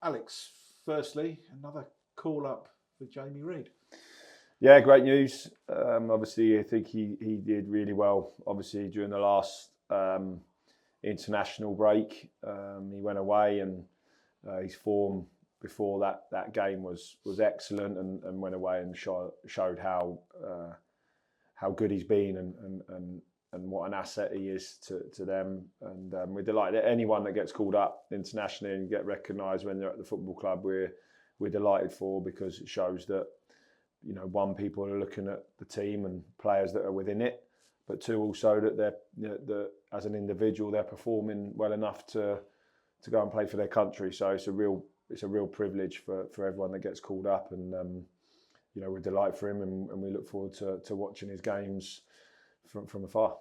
Alex, firstly, another call up for Jamie Reid. Yeah, great news. Obviously, I think he did really well. Obviously, during the last international break, he went away, and his form before that game was excellent, and went away and showed how good he's been and what an asset he is to them. And we're delighted. Anyone that gets called up internationally and get recognised when they're at the football club, we're delighted for, because it shows that, you know, one, people are looking at the team and players that are within it, but two, also that they're as an individual they're performing well enough to go and play for their country. So it's a real privilege for everyone that gets called up, and you know, we're delighted for him, and we look forward to watching his games from afar.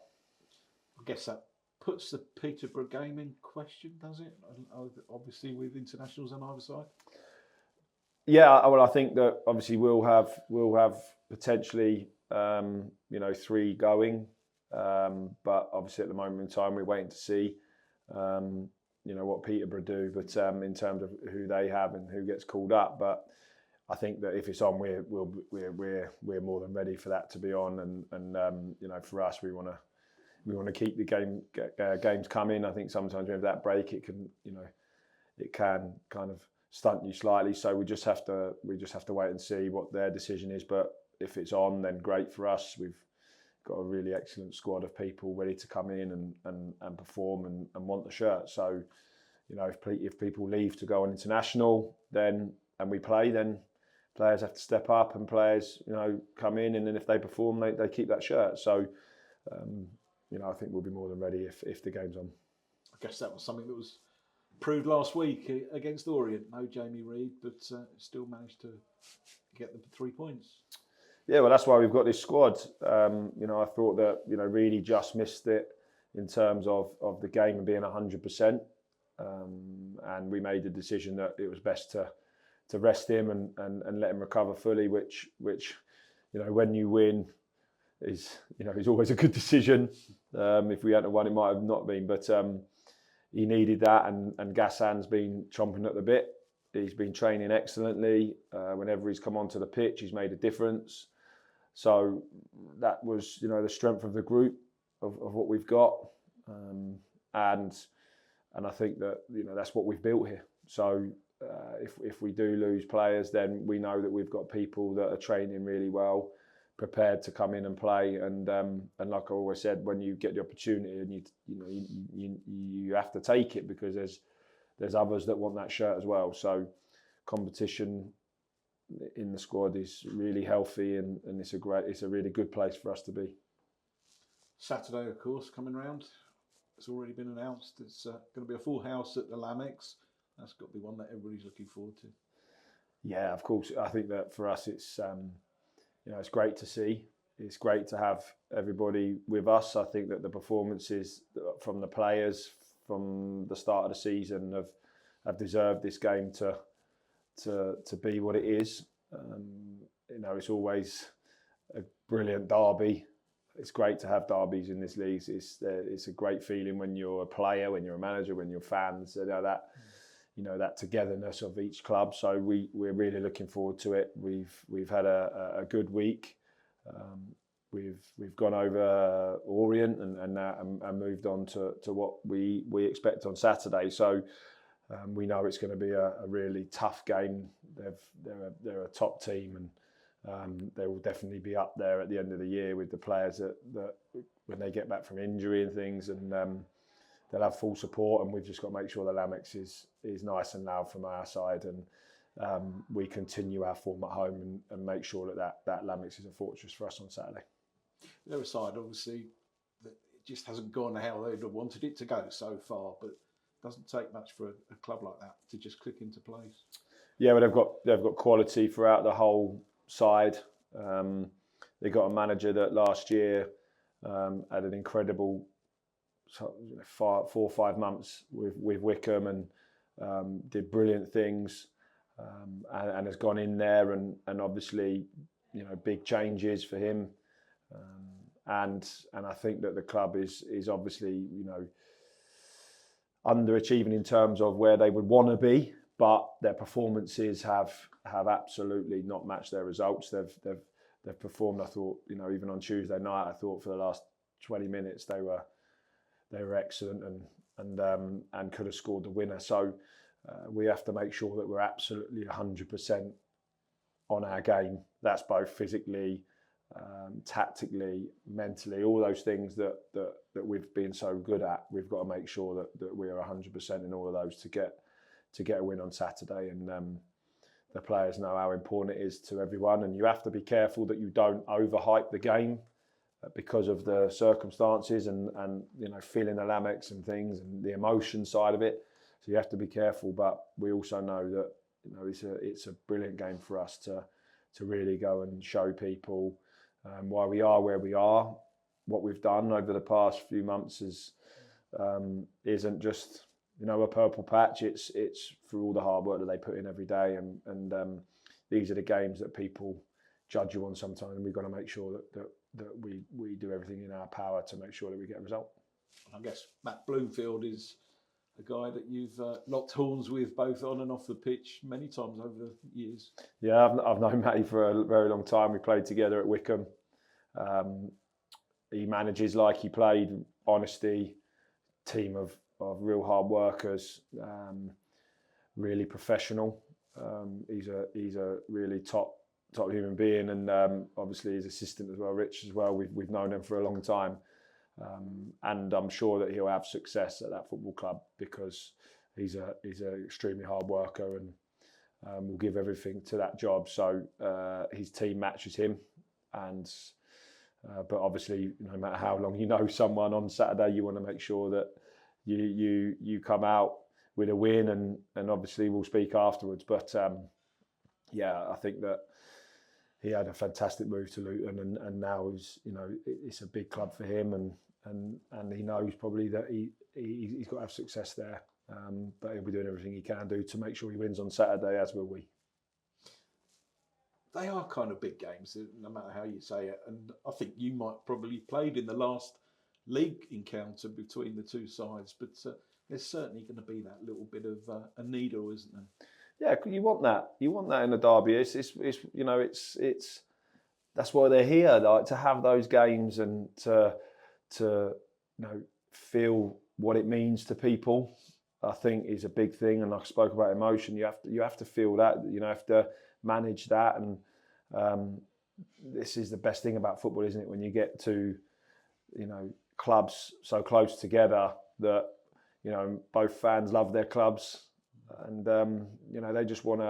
I guess that puts the Peterborough game in question, does it? Obviously, with internationals on either side. Yeah, well, I think that obviously we'll have potentially 3 going, but obviously at the moment in time we're waiting to see what Peterborough do, but in terms of who they have and who gets called up. But I think that if it's on, we're more than ready for that to be on, and for us, we want to keep the games coming. I think sometimes with that break, it can kind of stunt you slightly. So we just have to wait and see what their decision is. But if it's on, then great for us. We've got a really excellent squad of people ready to come in and perform and want the shirt. So, you know, if people leave to go on international, and we play, then players have to step up, and players, you know, come in, and then if they perform, they keep that shirt. So, I think we'll be more than ready if the game's on. I guess that was something that was proved last week against Orient. No Jamie Reid, but still managed to get the 3 points. Yeah, well, that's why we've got this squad. I thought that, really just missed it in terms of the game and being 100%. And we made the decision that it was best to rest him and let him recover fully, which when you win is always a good decision. If we hadn't won, it might have not been, but he needed that, and Gassan's been chomping at the bit. He's been training excellently. Whenever he's come onto the pitch, he's made a difference. So that was, the strength of the group of what we've got, and I think that that's what we've built here. So if we do lose players, then we know that we've got people that are training really well, prepared to come in and play. And like I always said, when you get the opportunity, and you have to take it, because there's others that want that shirt as well. So competition in the squad is really healthy, and it's a really good place for us to be. Saturday, of course, coming round. It's already been announced. It's going to be a full house at the Lamex. That's got to be one that everybody's looking forward to. Yeah, of course. I think that for us, it's it's great to see. It's great to have everybody with us. I think that the performances from the players from the start of the season have deserved this game to be what it is. It's always a brilliant derby. It's great to have derbies in this league. It's a great feeling when you're a player, when you're a manager, when you're fans. That togetherness of each club. So we're really looking forward to it. We've had a good week. We've gone over Orient and moved on to what we expect on Saturday. So we know it's going to be a really tough game. They're a top team, and they will definitely be up there at the end of the year with the players that when they get back from injury and things, and they'll have full support. And we've just got to make sure the Lamex is nice and loud from our side, and we continue our form at home and make sure that Lamex is a fortress for us on Saturday. The other side, obviously, that it just hasn't gone how they'd have wanted it to go so far, but it doesn't take much for a club like that to just click into place. Yeah, well, they've got quality throughout the whole side. They got a manager that last year had an incredible 4 or 5 months with Wickham, and did brilliant things, and has gone in there and obviously big changes for him, and I think that the club is obviously underachieving in terms of where they would want to be, but their performances have absolutely not matched their results. They've performed. I thought, even on Tuesday night, I thought for the last 20 minutes they were excellent and could have scored the winner. So we have to make sure that we're absolutely 100% on our game. That's both physically, tactically, mentally, all those things that we've been so good at. We've got to make sure that we are 100% in all of those to get a win on Saturday. And the players know how important it is to everyone. And you have to be careful that you don't overhype the game because of the circumstances and feeling the Lamex and things and the emotion side of it. So you have to be careful. But we also know that it's a brilliant game for us to really go and show people why we are where we are. What we've done over the past few months isn't just a purple patch. It's through all the hard work that they put in every day, and these are the games that people judge you on sometimes. And we've got to make sure that we do everything in our power to make sure that we get a result. I guess Matt Bloomfield is a guy that you've locked horns with both on and off the pitch many times over the years. Yeah, I've known Matty for a very long time. We played together at Wickham. He manages like he played. Honesty, team of real hard workers, really professional. He's a really top human being, and obviously his assistant as well, Rich as well. We've known him for a long time. And I'm sure that he'll have success at that football club because he's an extremely hard worker and will give everything to that job. So his team matches him, and but obviously no matter how long you know someone on Saturday, you want to make sure that you come out with a win, and obviously we'll speak afterwards. But I think that he had a fantastic move to Luton, and now it's a big club for him, and he knows probably that he's got to have success there. But he'll be doing everything he can do to make sure he wins on Saturday, as will we. They are kind of big games, no matter how you say it. And I think you might probably played in the last league encounter between the two sides, but there's certainly going to be that little bit of a needle, isn't there? Yeah, you want that. You want that in a derby. It's that's why they're here, like to have those games and to feel what it means to people. I think is a big thing, and I spoke about emotion. You have to feel that. You have to manage that, and this is the best thing about football, isn't it? When you get to clubs so close together that both fans love their clubs. And they just want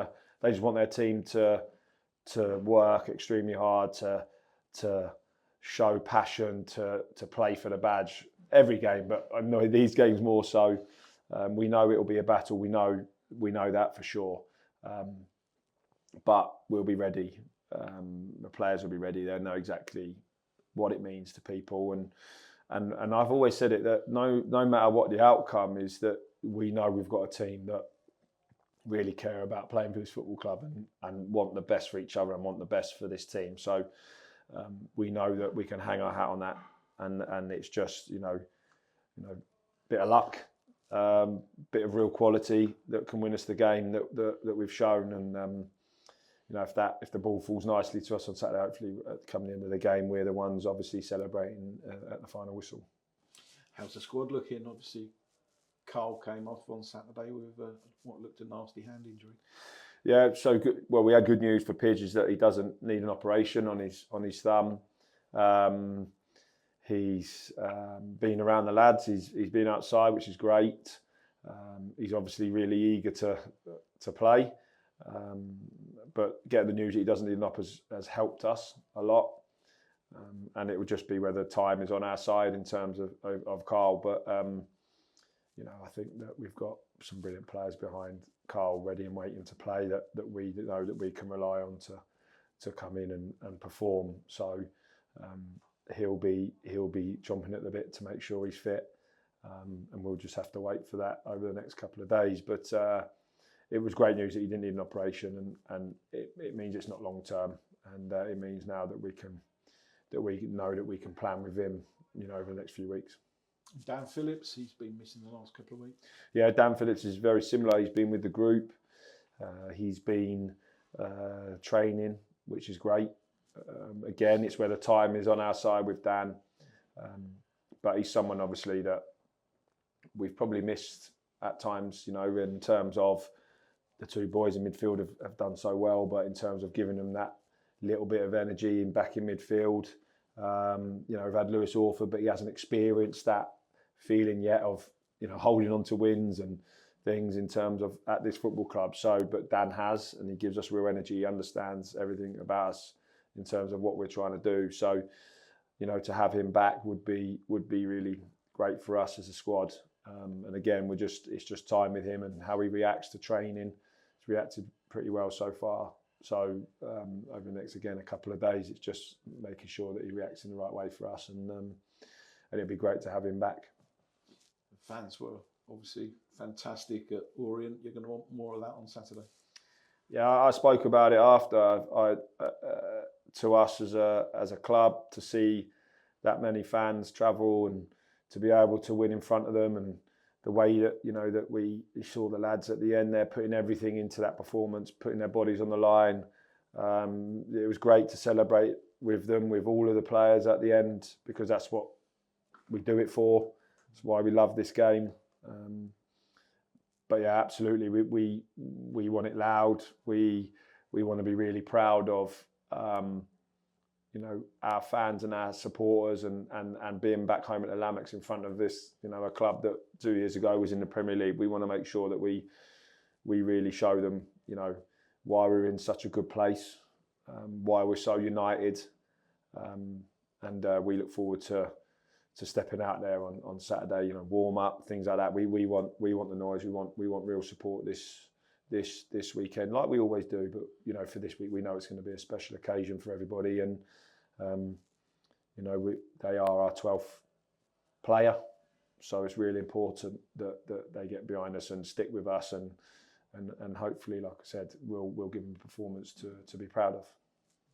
their team to work extremely hard, to show passion, to play for the badge every game. But I know these games more so. We know it will be a battle. We know that for sure. But we'll be ready. The players will be ready. They'll know exactly what it means to people. And I've always said it that no matter what the outcome is, that we know we've got a team that really care about playing for this football club and want the best for each other and want the best for this team. So we know that we can hang our hat on that, and it's just bit of luck, bit of real quality that can win us the game that we've shown. And if the ball falls nicely to us on Saturday, hopefully come the end of the game, we're the ones obviously celebrating at the final whistle. How's the squad looking? Obviously, Carl came off on Saturday with what looked a nasty hand injury. Yeah, so good. Well, we had good news for Pidge is that he doesn't need an operation on his thumb. He's been around the lads. He's been outside, which is great. He's obviously really eager to play. But getting the news that he doesn't need an op has helped us a lot. And it would just be whether time is on our side in terms of Carl. But I think that we've got some brilliant players behind Carl, ready and waiting to play that we know that we can rely on to come in and perform. So he'll be chomping at the bit to make sure he's fit, and we'll just have to wait for that over the next couple of days. But it was great news that he didn't need an operation, and it means it's not long term, and it means now that we know that we can plan with him, over the next few weeks. Dan Phillips, he's been missing the last couple of weeks. Yeah, Dan Phillips is very similar. He's been with the group. He's been training, which is great. Again, it's where the time is on our side with Dan. But he's someone, obviously, that we've probably missed at times, you know, in terms of the two boys in midfield have done so well, but in terms of giving them that little bit of energy back in midfield, you know, we've had Lewis Orford, but he hasn't experienced that feeling yet of, you know, holding on to wins and things in terms of at this football club. So, but Dan has, and he gives us real energy. He understands everything about us in terms of what we're trying to do. So, you know, to have him back would be really great for us as a squad. And again, it's just time with him and how he reacts to training. He's reacted pretty well so far. So over the next, again, a couple of days, it's just making sure that he reacts in the right way for us. And it'd be great to have him back. The fans were obviously fantastic at Orient. You're going to want more of that on Saturday. Yeah, I spoke about it after. To us as a club, to see that many fans travel and to be able to win in front of them, and the way that, you know, that we saw the lads at the end there putting everything into that performance, putting their bodies on the line. It was great to celebrate with them, with all of the players at the end, because that's what we do it for. That's why we love this game. But yeah, absolutely, we want it loud. We want to be really proud of you know, our fans and our supporters, and being back home at the Lamex in front of this, you know, a club that 2 years ago was in the Premier League. We want to make sure that we really show them, you know, why we're in such a good place, why we're so united, and we look forward to stepping out there on Saturday. You know, warm up, things like that. We want the noise. We want real support this weekend, like we always do. But you know, for this week, we know it's going to be a special occasion for everybody, and you know, they are our 12th player, so it's really important that they get behind us and stick with us, and hopefully, like I said, we'll give them a performance to be proud of.